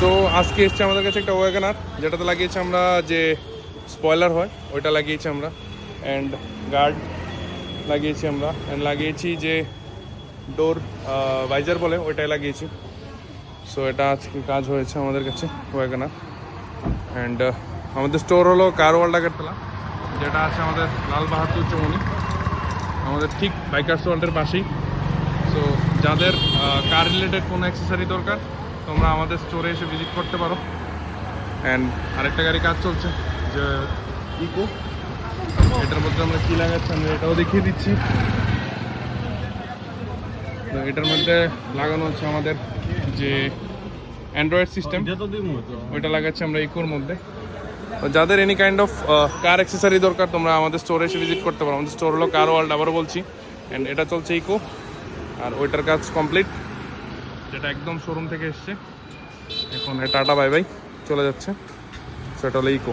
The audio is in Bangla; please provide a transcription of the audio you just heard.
সো আজকে এসছে আমাদের কাছে একটা ওয়াগনার, যেটাতে লাগিয়েছি আমরা যে স্পয়লার হয় ওইটা লাগিয়েছি আমরা, অ্যান্ড গার্ড লাগিয়েছি আমরা, অ্যান্ড লাগিয়েছি যে ডোর ভাইজার বলে ওইটাই লাগিয়েছি। সো এটা আজকে কাজ হয়েছে আমাদের কাছে ওয়াগনার। অ্যান্ড আমাদের স্টোর হলো কার ওয়ার্ল্ড আগরতলা, যেটা আছে আমাদের লাল বাহাদুর চৌমনি, আমাদের ঠিক বাইকার্স ওয়ার্ল্ডের পাশেই। সো যাদের কার রিলেটেড কোনো অ্যাক্সেসরি দরকার তোমরা আমাদের স্টোরে এসে ভিজিট করতে পারো। অ্যান্ড আরেকটা গাড়ি কাজ চলছে যে ইকো, এটার মধ্যে আমরা কী লাগাচ্ছি আমি এটাও দেখিয়ে দিচ্ছি। তো এটার মধ্যে লাগানো হচ্ছে আমাদের যে অ্যান্ড্রয়েড সিস্টেম, ওইটা লাগাচ্ছি আমরা ইকোর মধ্যে। তো যাদের any kind of car accessory দরকার তোমরা আমাদের স্টোরে এসে ভিজিট করতে পারো। আমাদের স্টোর হলো কার ওয়ার্ল্ড, আবারও বলছি। অ্যান্ড এটা চলছে ইকো, আর ওইটার কাজ কমপ্লিট, যেটা একদম শোরুম থেকে এসছে। এখন টাটা বাই বাই চলে যাচ্ছে। সেটা হলো ইকো।